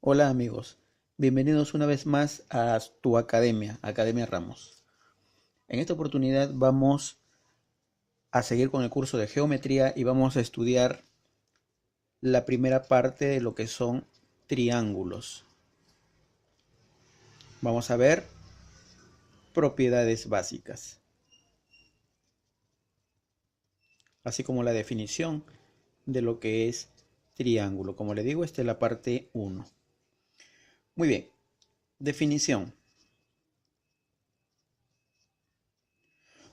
Hola amigos, bienvenidos una vez más a tu academia, Academia Ramos. En esta oportunidad vamos a seguir con el curso de geometría y vamos a estudiar la primera parte de lo que son triángulos. Vamos a ver propiedades básicas, así como la definición de lo que es triángulo. Como le digo, esta es la parte 1. Muy bien, definición.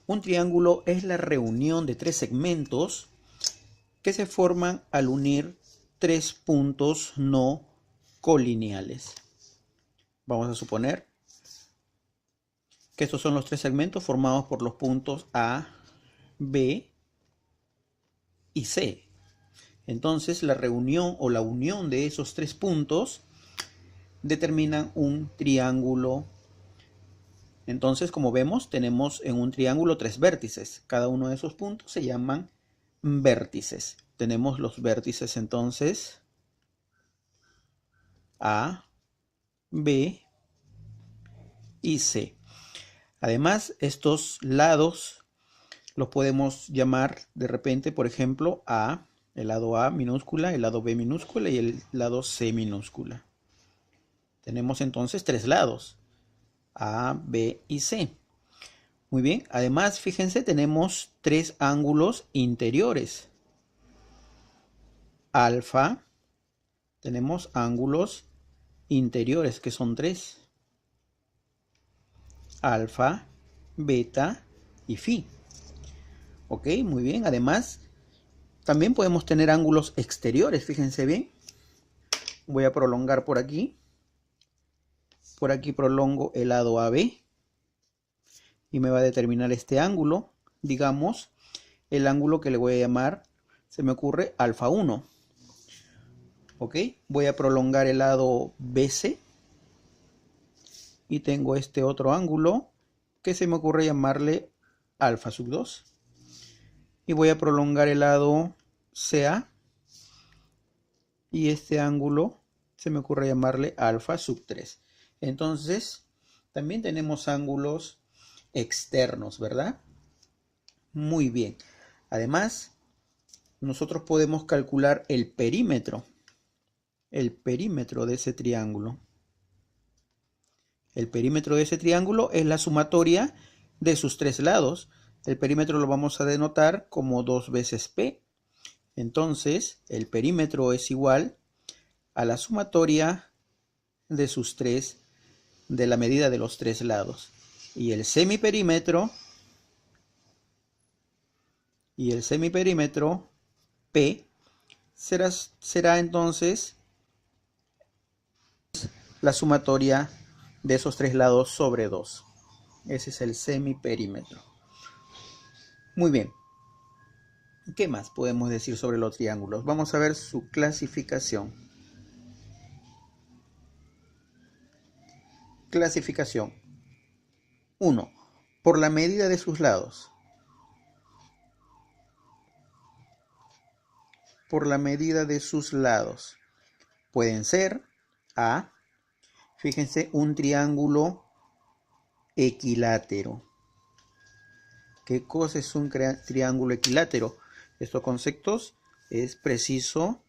Un triángulo es la reunión de tres segmentos que se forman al unir tres puntos no colineales. Vamos a suponer que estos son los tres segmentos formados por los puntos A, B y C. Entonces la reunión o la unión de esos tres puntos determinan un triángulo. Entonces, como vemos, tenemos en un triángulo tres vértices. Cada uno de esos puntos se llaman vértices. Tenemos los vértices entonces A, B y C. Además, estos lados los podemos llamar de repente, por ejemplo, A, el lado A minúscula, el lado B minúscula y el lado C minúscula. Tenemos entonces tres lados, A, B y C. Muy bien, además, fíjense, tenemos tres ángulos interiores. Alfa, tenemos ángulos interiores que son tres. Alfa, beta y phi. Ok, muy bien. Además, también podemos tener ángulos exteriores, fíjense bien. Voy a prolongar por aquí. Por aquí prolongo el lado AB y me va a determinar este ángulo. Digamos, el ángulo que le voy a llamar, se me ocurre alfa 1. Ok, voy a prolongar el lado BC y tengo este otro ángulo que se me ocurre llamarle alfa sub 2. Y voy a prolongar el lado CA y este ángulo se me ocurre llamarle alfa sub 3. Entonces, también tenemos ángulos externos, ¿verdad? Muy bien. Además, nosotros podemos calcular el perímetro de ese triángulo. El perímetro de ese triángulo es la sumatoria de sus tres lados. El perímetro lo vamos a denotar como 2 veces P. Entonces, el perímetro es igual a la sumatoria de sus tres, de la medida de los tres lados. Y el semiperímetro P será entonces la sumatoria de esos tres lados sobre 2. Ese es el semiperímetro. Muy bien. ¿Qué más podemos decir sobre los triángulos? Vamos a ver su clasificación. Clasificación. 1. Por la medida de sus lados. Por la medida de sus lados. Pueden ser A. Fíjense, un triángulo equilátero. ¿Qué cosa es un triángulo equilátero? Estos conceptos es preciso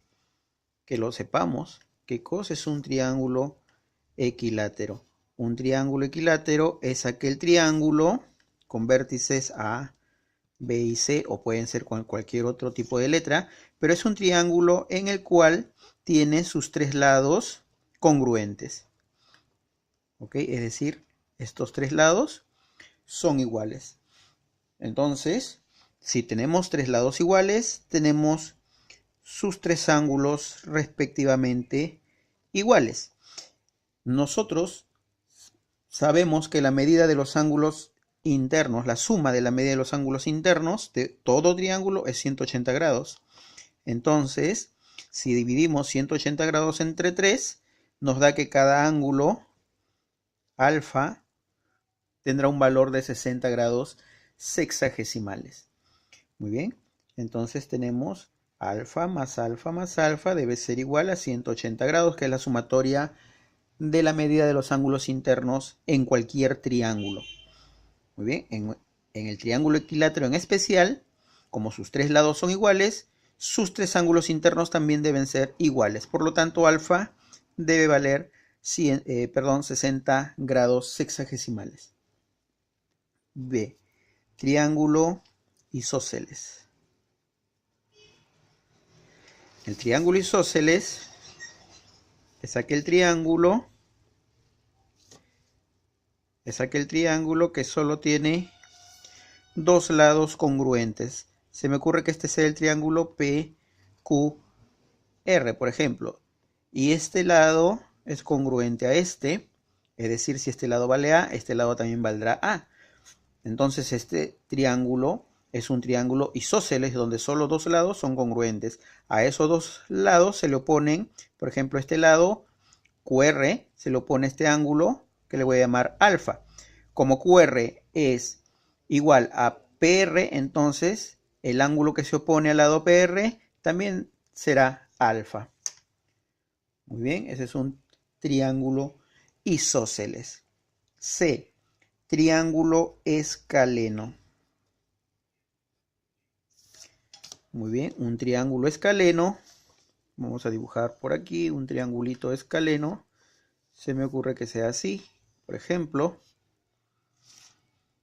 que lo sepamos. ¿Qué cosa es un triángulo equilátero? Un triángulo equilátero es aquel triángulo con vértices A, B y C, o pueden ser con cualquier otro tipo de letra, pero es un triángulo en el cual tiene sus tres lados congruentes. ¿Ok? Es decir, estos tres lados son iguales. Entonces, si tenemos tres lados iguales, tenemos sus tres ángulos respectivamente iguales. Nosotros sabemos que la medida de los ángulos internos, la suma de la medida de los ángulos internos de todo triángulo es 180 grados. Entonces, si dividimos 180 grados entre 3, nos da que cada ángulo alfa tendrá un valor de 60 grados sexagesimales. Muy bien, entonces tenemos Alfa más alfa más alfa debe ser igual a 180 grados, que es la sumatoria de la medida de los ángulos internos en cualquier triángulo. Muy bien, en el triángulo equilátero en especial, como sus tres lados son iguales, sus tres ángulos internos también deben ser iguales. Por lo tanto, alfa debe valer 60 grados sexagesimales. B. Triángulo isósceles. El triángulo isósceles es aquel triángulo que solo tiene dos lados congruentes. Se me ocurre que este sea el triángulo PQR, por ejemplo. Y este lado es congruente a este. Es decir, si este lado vale A, este lado también valdrá A. Entonces este triángulo es un triángulo isósceles donde solo dos lados son congruentes. A esos dos lados se le oponen, por ejemplo, este lado QR se le opone este ángulo que le voy a llamar alfa. Como QR es igual a PR, entonces el ángulo que se opone al lado PR también será alfa. Muy bien, ese es un triángulo isósceles. C. Triángulo escaleno. Muy bien, un triángulo escaleno. Vamos a dibujar por aquí un triangulito escaleno. Se me ocurre que sea así. Por ejemplo,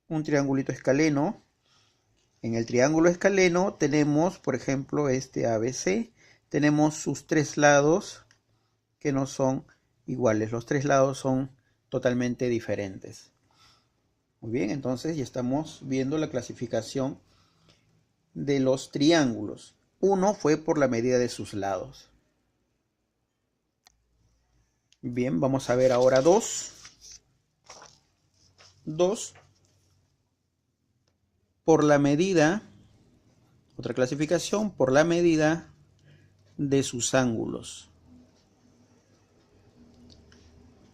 un triangulito escaleno. En el triángulo escaleno tenemos, por ejemplo, este ABC. Tenemos sus tres lados que no son iguales. Los tres lados son totalmente diferentes. Muy bien, entonces ya estamos viendo la clasificación de los triángulos. Uno fue por la medida de sus lados. Bien, vamos a ver ahora dos. Dos por la medida, otra clasificación, por la medida de sus ángulos.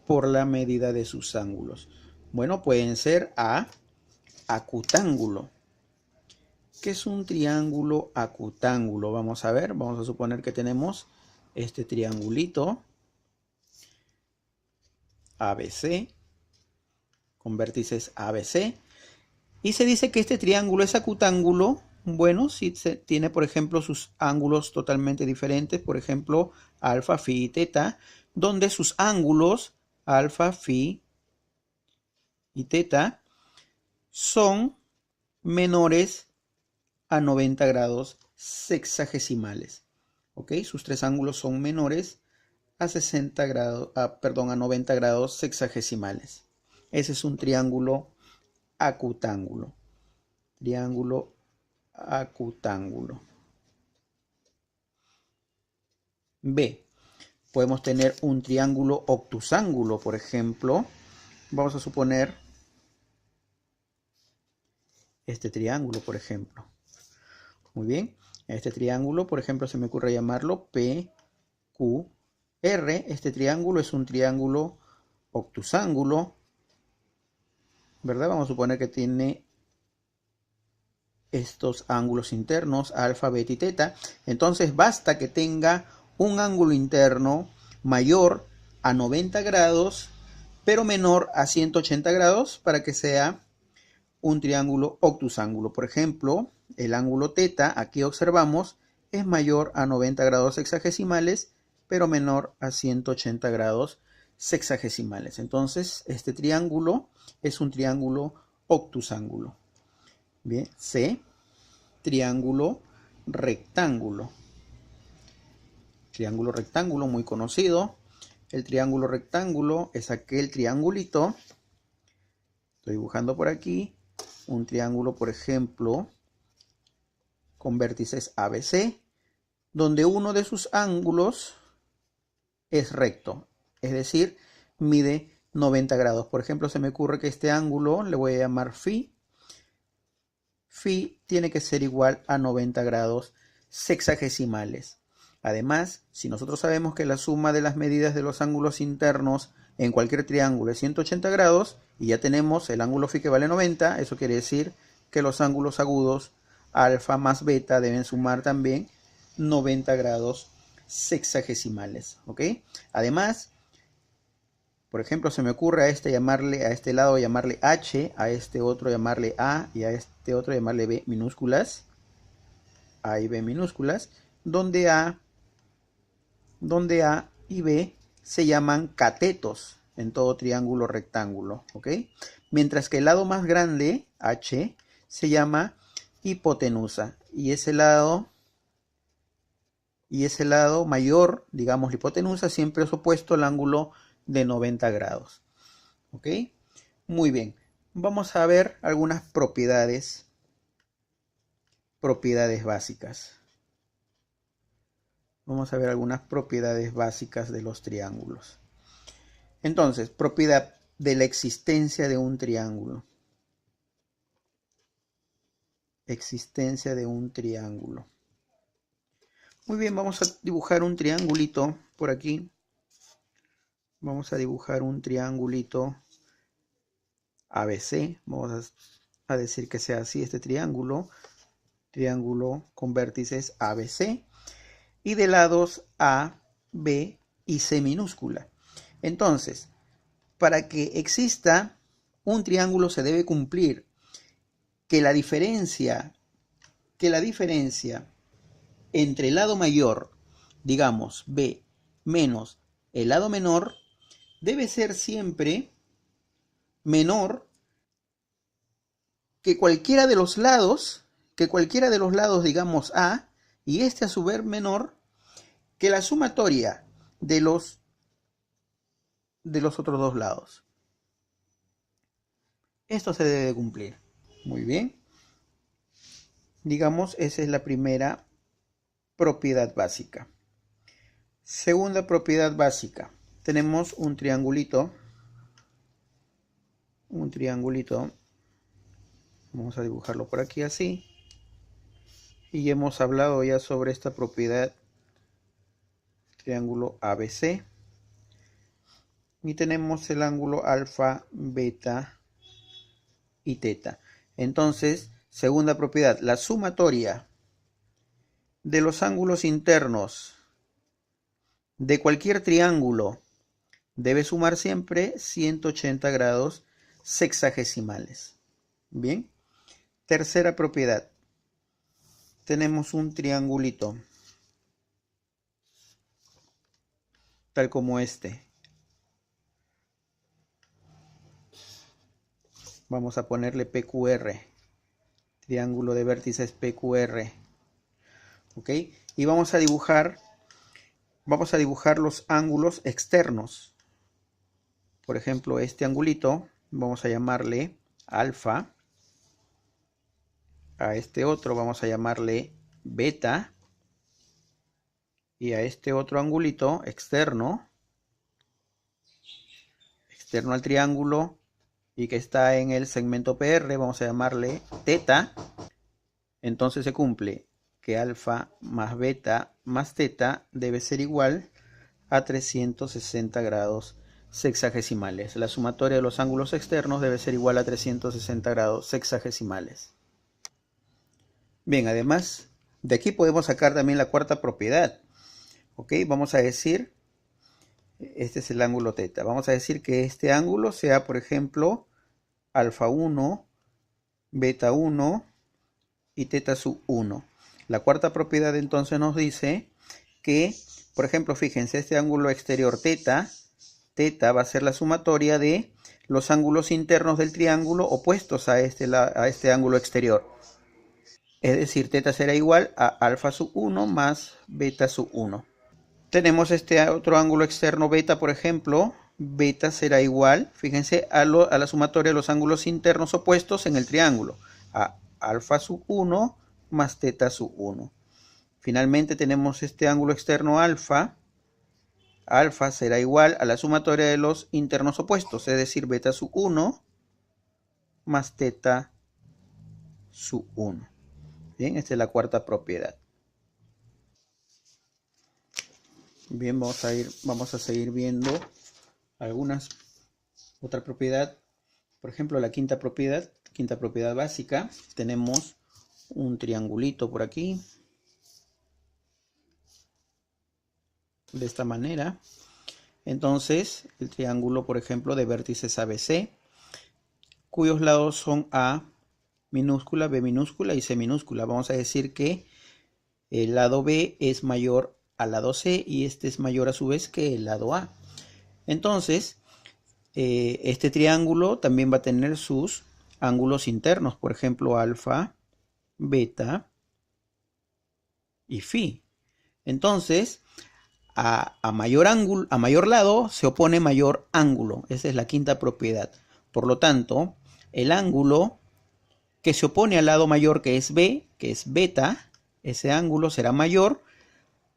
Por la medida de sus ángulos. Bueno, pueden ser acutángulo. ¿Qué es un triángulo acutángulo? Vamos a ver, vamos a suponer que tenemos este triangulito ABC con vértices ABC y se dice que este triángulo es acutángulo. Bueno, si tiene, por ejemplo, sus ángulos totalmente diferentes, por ejemplo, alfa, phi y teta, donde sus ángulos alfa, phi y teta son menores a 90 grados sexagesimales. ¿Ok? Sus tres ángulos son menores a 60 grados, a 90 grados sexagesimales. Ese es un triángulo acutángulo. Triángulo acutángulo. B. Podemos tener un triángulo obtusángulo, por ejemplo. Vamos a suponer este triángulo, por ejemplo. Muy bien. Este triángulo, por ejemplo, se me ocurre llamarlo PQR. Este triángulo es un triángulo obtusángulo, ¿verdad? Vamos a suponer que tiene estos ángulos internos, alfa, beta y teta. Entonces basta que tenga un ángulo interno mayor a 90 grados, pero menor a 180 grados para que sea un triángulo obtusángulo. Por ejemplo, el ángulo teta, aquí observamos, es mayor a 90 grados sexagesimales, pero menor a 180 grados sexagesimales. Entonces, este triángulo es un triángulo obtusángulo. Bien, C, triángulo rectángulo. Triángulo rectángulo muy conocido. El triángulo rectángulo es aquel triangulito. Estoy dibujando por aquí un triángulo, por ejemplo, con vértices ABC, donde uno de sus ángulos es recto, es decir, mide 90 grados. Por ejemplo, se me ocurre que este ángulo le voy a llamar phi. Phi tiene que ser igual a 90 grados sexagesimales. Además, si nosotros sabemos que la suma de las medidas de los ángulos internos en cualquier triángulo es 180 grados y ya tenemos el ángulo phi que vale 90, eso quiere decir que los ángulos agudos alfa más beta deben sumar también 90 grados sexagesimales, ¿ok? Además, por ejemplo, se me ocurre a este lado llamarle H, a este otro llamarle A y a este otro llamarle B minúsculas, A y B minúsculas, donde A y B se llaman catetos en todo triángulo rectángulo, ¿ok? Mientras que el lado más grande, H, se llama hipotenusa y ese lado mayor, digamos la hipotenusa, siempre es opuesto al ángulo de 90 grados. ¿Ok? Muy bien. Vamos a ver algunas propiedades básicas. Vamos a ver algunas propiedades básicas de los triángulos. Entonces, propiedad de la existencia de un triángulo. Existencia de un triángulo. Muy bien, vamos a dibujar un triangulito por aquí. Vamos a dibujar un triangulito ABC. Vamos a decir que sea así este triángulo. Triángulo con vértices ABC. Y de lados A, B y C minúscula. Entonces, para que exista un triángulo se debe cumplir que la diferencia entre el lado mayor, digamos B, menos el lado menor, debe ser siempre menor que cualquiera de los lados, digamos A, y este a su vez menor que la sumatoria de los otros dos lados. Esto se debe cumplir. Muy bien. Digamos, esa es la primera propiedad básica. Segunda propiedad básica. Tenemos un triangulito. Vamos a dibujarlo por aquí así. Y hemos hablado ya sobre esta propiedad. Triángulo ABC. Y tenemos el ángulo alfa, beta y teta. Entonces, segunda propiedad, la sumatoria de los ángulos internos de cualquier triángulo debe sumar siempre 180 grados sexagesimales. Bien. Tercera propiedad. Tenemos un triangulito, tal como este. Vamos a ponerle PQR, triángulo de vértices PQR. ¿Ok? Y vamos a dibujar los ángulos externos. Por ejemplo, este angulito, vamos a llamarle alfa. A este otro vamos a llamarle beta. Y a este otro angulito externo al triángulo y que está en el segmento PR, vamos a llamarle teta. Entonces se cumple que alfa más beta más teta debe ser igual a 360 grados sexagesimales. La sumatoria de los ángulos externos debe ser igual a 360 grados sexagesimales. Bien, además de aquí podemos sacar también la cuarta propiedad. Ok, vamos a decir, este es el ángulo teta. Vamos a decir que este ángulo sea, por ejemplo, alfa 1, beta 1 y teta sub 1. La cuarta propiedad entonces nos dice que, por ejemplo, fíjense, este ángulo exterior teta va a ser la sumatoria de los ángulos internos del triángulo opuestos a este ángulo exterior. Es decir, teta será igual a alfa sub 1 más beta sub 1. Tenemos este otro ángulo externo beta, por ejemplo. Beta será igual, fíjense, a la sumatoria de los ángulos internos opuestos en el triángulo. A alfa sub 1 más teta sub 1. Finalmente tenemos este ángulo externo alfa. Alfa será igual a la sumatoria de los internos opuestos, es decir, beta sub 1 más teta sub 1. Bien, esta es la cuarta propiedad. Bien, vamos a seguir viendo otra propiedad. Por ejemplo, la quinta propiedad básica. Tenemos un triangulito por aquí. de esta manera. Entonces, el triángulo, por ejemplo, de vértices ABC, cuyos lados son A minúscula, B minúscula y C minúscula. Vamos a decir que el lado B es mayor al lado C y este es mayor a su vez que el lado A. Entonces, este triángulo también va a tener sus ángulos internos, por ejemplo, alfa, beta y phi. Entonces, a mayor ángulo, a mayor lado se opone mayor ángulo. Esa es la quinta propiedad. Por lo tanto, el ángulo que se opone al lado mayor, que es B, que es beta, ese ángulo será mayor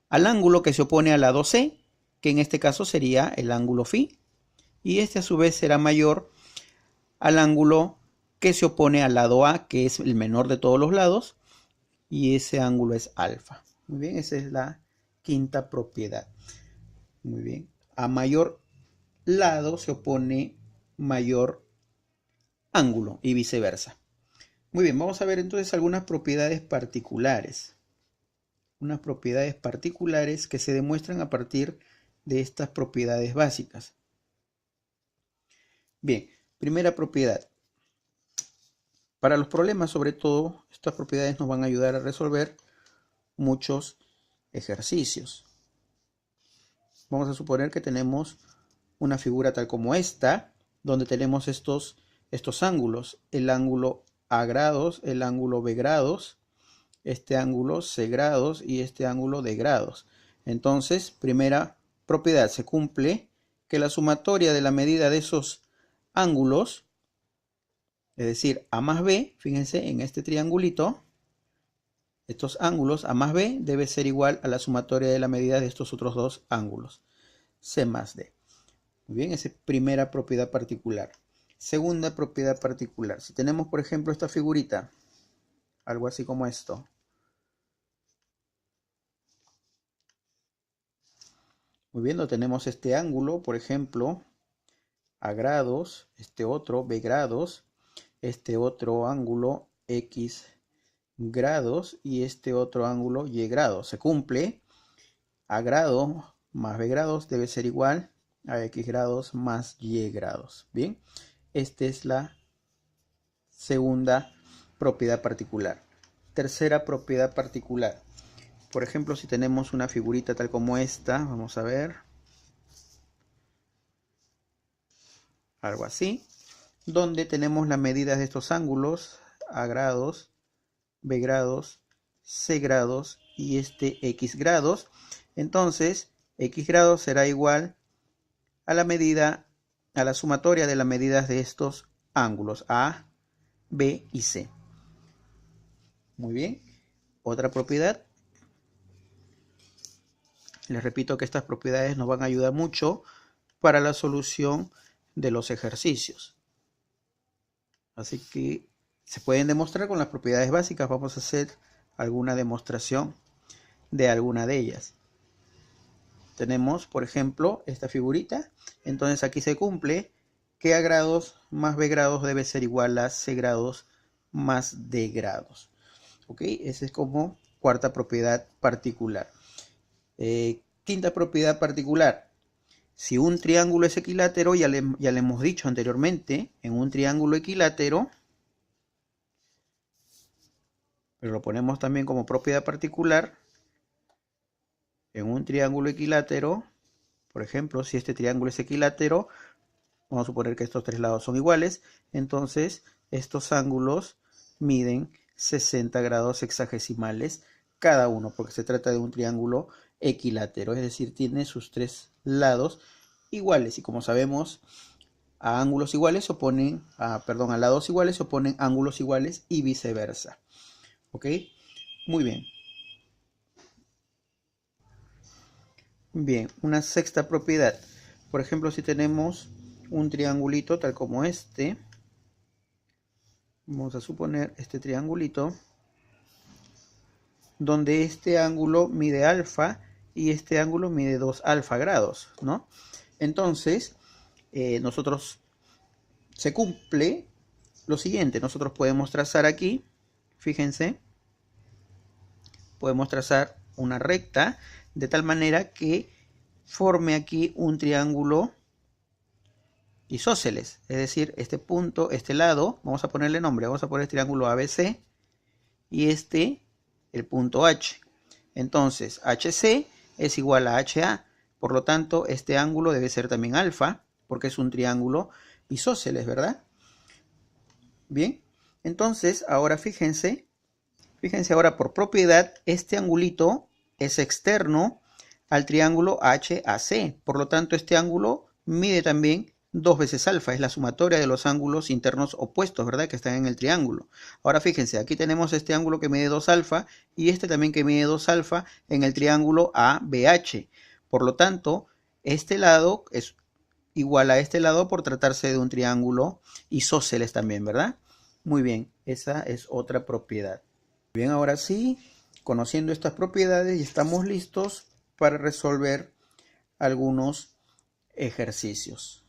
al ángulo que se opone al lado C, que en este caso sería el ángulo phi. Y este a su vez será mayor al ángulo que se opone al lado A, que es el menor de todos los lados, y ese ángulo es alfa. Muy bien, esa es la quinta propiedad. Muy bien, a mayor lado se opone mayor ángulo y viceversa. Muy bien, vamos a ver entonces algunas propiedades particulares. Unas propiedades particulares que se demuestran a partir de estas propiedades básicas. Bien, primera propiedad. Para los problemas, sobre todo, estas propiedades nos van a ayudar a resolver muchos ejercicios. Vamos a suponer que tenemos una figura tal como esta, donde tenemos estos ángulos, el ángulo A grados, el ángulo B grados, este ángulo C grados y este ángulo D grados. Entonces, primera propiedad, se cumple que la sumatoria de la medida de esos ángulos, es decir, A más B, fíjense en este triangulito, estos ángulos A más B debe ser igual a la sumatoria de la medida de estos otros dos ángulos, C más D. Muy bien, esa es primera propiedad particular. Segunda propiedad particular. Si tenemos, por ejemplo, esta figurita, algo así como esto. Muy bien, tenemos este ángulo, por ejemplo, A grados, este otro B grados, este otro ángulo X grados y este otro ángulo Y grados. Se cumple, A grado más B grados debe ser igual a X grados más Y grados. Bien, esta es la segunda propiedad particular. Tercera propiedad particular. Por ejemplo, si tenemos una figurita tal como esta, vamos a ver. Algo así. Donde tenemos las medidas de estos ángulos, A grados, B grados, C grados y este X grados. Entonces, X grados será igual a la medida, a la sumatoria de las medidas de estos ángulos, A, B y C. Muy bien. Otra propiedad. Les repito que estas propiedades nos van a ayudar mucho para la solución de los ejercicios. Así que se pueden demostrar con las propiedades básicas. Vamos a hacer alguna demostración de alguna de ellas. Tenemos, por ejemplo, esta figurita. Entonces aquí se cumple que A grados más B grados debe ser igual a C grados más D grados. ¿Ok? Esa es como cuarta propiedad particular. Quinta propiedad particular. Si un triángulo es equilátero, ya le hemos dicho anteriormente, en un triángulo equilátero, pero lo ponemos también como propiedad particular, en un triángulo equilátero, por ejemplo, si este triángulo es equilátero, vamos a suponer que estos tres lados son iguales, entonces estos ángulos miden 60 grados sexagesimales cada uno, porque se trata de un triángulo equilátero, es decir, tiene sus tres lados iguales, y como sabemos, a ángulos iguales se oponen, a lados iguales se oponen ángulos iguales y viceversa. ¿Ok? Muy bien. Bien, una sexta propiedad. Por ejemplo, si tenemos un triangulito tal como este, vamos a suponer este triangulito, donde este ángulo mide alfa y este ángulo mide 2 alfa grados, ¿no? Entonces, nosotros se cumple lo siguiente. Nosotros podemos trazar aquí, fíjense, podemos trazar una recta de tal manera que forme aquí un triángulo isósceles, es decir, este punto, este lado, vamos a ponerle nombre, vamos a poner triángulo ABC y el punto H. Entonces, HC es igual a HA, por lo tanto, este ángulo debe ser también alfa, porque es un triángulo isósceles, ¿verdad? Bien, entonces, ahora fíjense ahora por propiedad, este angulito es externo al triángulo HAC, por lo tanto, este ángulo mide también 2 veces alfa, es la sumatoria de los ángulos internos opuestos, ¿verdad? Que están en el triángulo. Ahora fíjense, aquí tenemos este ángulo que mide 2 alfa y este también que mide 2 alfa en el triángulo ABH. Por lo tanto, este lado es igual a este lado por tratarse de un triángulo isósceles también, ¿verdad? Muy bien, esa es otra propiedad. Bien, ahora sí, conociendo estas propiedades, ya estamos listos para resolver algunos ejercicios.